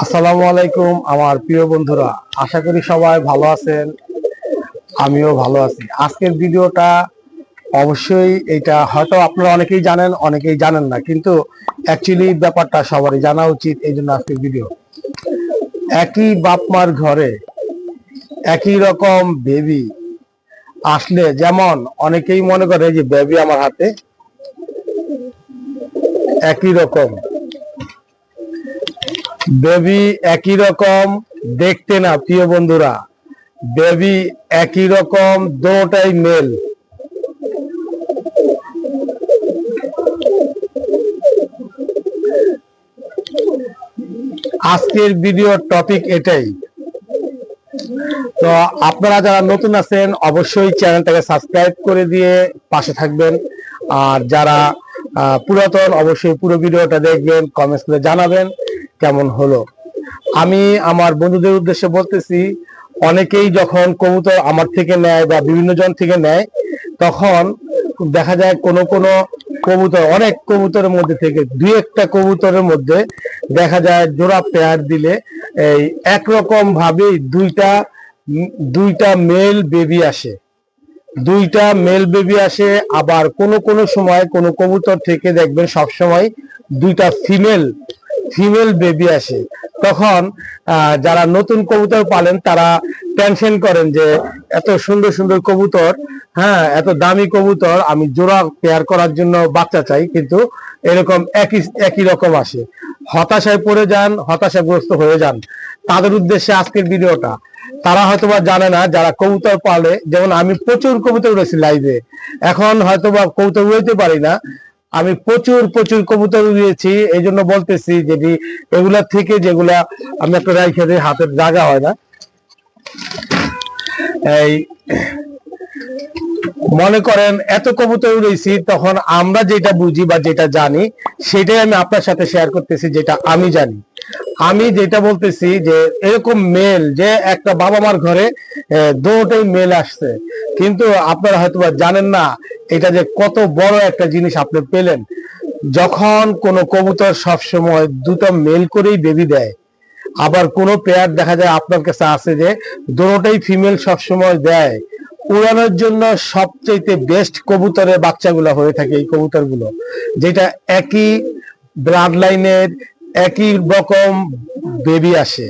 আসসালামু আলাইকুম আমার প্রিয় বন্ধুরা, আশা করি সবাই ভালো আছেন। আমিও ভালো আছি। আজকের ভিডিওটা অবশ্যই এটা হয়তো আপনারা অনেকেই জানেন, অনেকেই জানেন না, কিন্তু অ্যাকচুয়ালি ব্যাপারটা সবারই জানা উচিত। এই জন্য আজকের ভিডিও। একই বাপ মার ঘরে একই রকম বেবি আসলে, যেমন অনেকেই মনে করে যে বেবি আমার হাতে একই রকম, বেবি একই রকম দেখতে না প্রিয় বন্ধুরা, বেবি একই রকম, দুটোটাই মেল। আজকের ভিডিওর টপিক এটাই। তো আপনারা যারা নতুন আছেন অবশ্যই চ্যানেলটাকে সাবস্ক্রাইব করে দিয়ে পাশে থাকবেন, আর যারা পুরাতন অবশ্যই পুরো ভিডিওটা দেখবেন, কমেন্টস করে জানাবেন কেমন হলো। আমি আমার বন্ধুদের উদ্দেশ্যে বলতেছি, অনেকেই যখন কবুতর আমার থেকে নেয় বা বিভিন্ন জন থেকে নেয়, তখন দেখা যায় কোনো কোনো কবুতর, অনেক কবুতরের মধ্যে থেকে দুই একটা কবুতরের মধ্যে দেখা যায় জোড়া পেয়ার দিলে এই একরকম ভাবেই দুইটা মেল বেবি আসে, দুইটা মেল বেবি আসে। আবার কোন কোন সময় কোন কবুতর থেকে দেখবেন সব সময় দুইটা ফিমেল বেবি আসে। তখন যারা নতুন কবুতর পালেন তারা টেনশন করেন যে এত সুন্দর সুন্দর কবুতর, হ্যাঁ এত দামি কবুতর, আমি জোড়া পেয়ার করার জন্য বাচ্চা চাই, কিন্তু এরকম একই রকম আসে। হতাশায় পড়ে যান, হতাশাগ্রস্ত হয়ে যান। তাদের উদ্দেশ্যে আজকের ভিডিওটা। তারা হয়তোবা জানে না যারা কবুতর পালে, যেমন আমি প্রচুর কবুতর উড়েছি লাইভে, এখন হয়তোবা কবুতর উড়াইতে পারি না, আমি প্রচুর প্রচুর কবুতর উড়িয়েছি। এই জন্য বলতেছি যে এগুলা থেকে যেগুলা আমি একটা রাইখে দিই, হাতের জায়গা হয় না, এই মনে করেন এত কবুতর উড়েছি, তখন আমরা যেটা বুঝি বা যেটা জানি সেটাই আমি আপনার সাথে শেয়ার করতেছি, যেটা আমি জানি। আমি যেটা বলতেছি যে এরকম মেল, যে একটা বাবা মার ঘরে দুটোই মেল আসছে, কিন্তু আপনারা হয়তো জানেন না এটা যে কত বড় একটা জিনিস আপনি পেলেন। যখন কোনো কবুতর সবসময় দুটো মেল করেই বেবি দেয়, আবার কোনো পেয়ার দেখা যায় আপনার কাছে আছে যে দুটোই ফিমেল সবসময় দেয়, উড়ানোর জন্য সবচেয়ে বেস্ট কবুতরের বাচ্চাগুলো হয়ে থাকে এই কবুতরগুলো, যেটা একই ব্লাড লাইনের একই রকম বেবি আসে।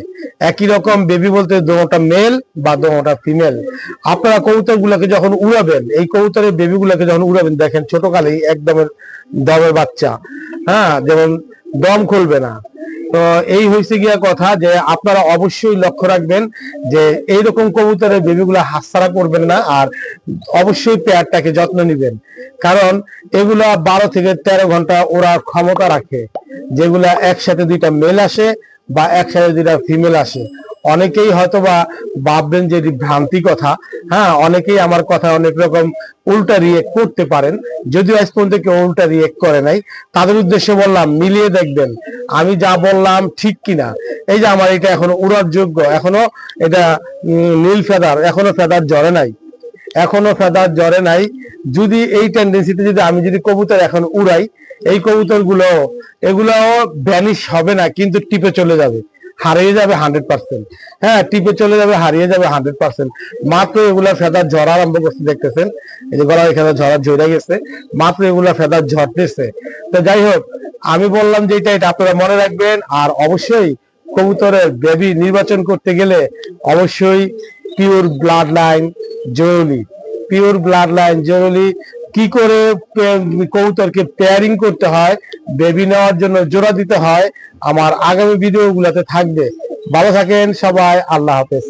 একই রকম বেবি বলতে দুটোটা মেল বা দুটোটা ফিমেল। আপনারা কবুতর গুলাকে যখন উড়াবেন, এই কবুতরের বেবি গুলাকে যখন উড়াবেন, দেখেন ছোটকালেই একদমের দমের বাচ্চা, হ্যাঁ যেমন দম খুলবে না। তো এই হয়েছে গিয়া কথা, যে আপনারা অবশ্যই লক্ষ্য রাখবেন যে এইরকম কবুতরের বেবিগুলা হাতছাড়া করবেন না, আর অবশ্যই পেয়ারটাকে যত্ন নিবেন, কারণ এগুলা 12 থেকে 13 ঘন্টা ওরা ক্ষমতা রাখে, যেগুলা একসাথে দুইটা মেল আসে বা একসাথে দুইটা ফিমেল আসে। অনেকেই হয়তোবা ভাববেন যে ভ্রান্তি কথা, হ্যাঁ অনেকেই আমার কথা অনেক রকম উল্টা রিয়েক্ট করতে পারেন, যদিও আজ পর্যন্ত কেউ উল্টা রিয়েক্ট করে নাই। তাদের উদ্দেশ্যে বললাম, মিলিয়ে দেখবেন আমি যা বললাম ঠিক কিনা। এই যে আমার এটা এখনো উড়ার যোগ্য, এখনো এটা নীল ফেদার, এখনো ফেদার জ্বরে নাই, এখনো ফেদার জ্বরে নাই। যদি এই টেন্ডেন্সিতে যদি আমি যদি কবুতর এখন উড়াই, এই কবুতর এগুলাও ভ্যানিশ হবে না, কিন্তু টিপে চলে যাবে, হারিয়ে যাবে 100%। হ্যাঁ টিপে চলে যাবে, হারিয়ে যাবে 100%। মাত্র এগুলা ফেদার ঝরা আরম্ভ করতে দেখতেছেন, এই যে গলা এখানে ঝরে গেছে, মাত্র এগুলা ফেদার ঝরতেছে। তো যাই হোক, আমি বললাম যে এটা আপনারা মনে রাখবেন। আর অবশ্যই কবুতরের বেবি নির্বাচন করতে গেলে অবশ্যই পিওর ব্লাড লাইন জরুরি, পিওর ব্লাড লাইন জরুরি। কি করে কবুতরকে পেয়ারিং করতে হয়, বেবি নেওয়ার জন্য জোড়া দিতে হয়, আমার আগামী ভিডিও গুলাতে থাকবে। ভালো থাকেন সবাই, আল্লাহ হাফেজ।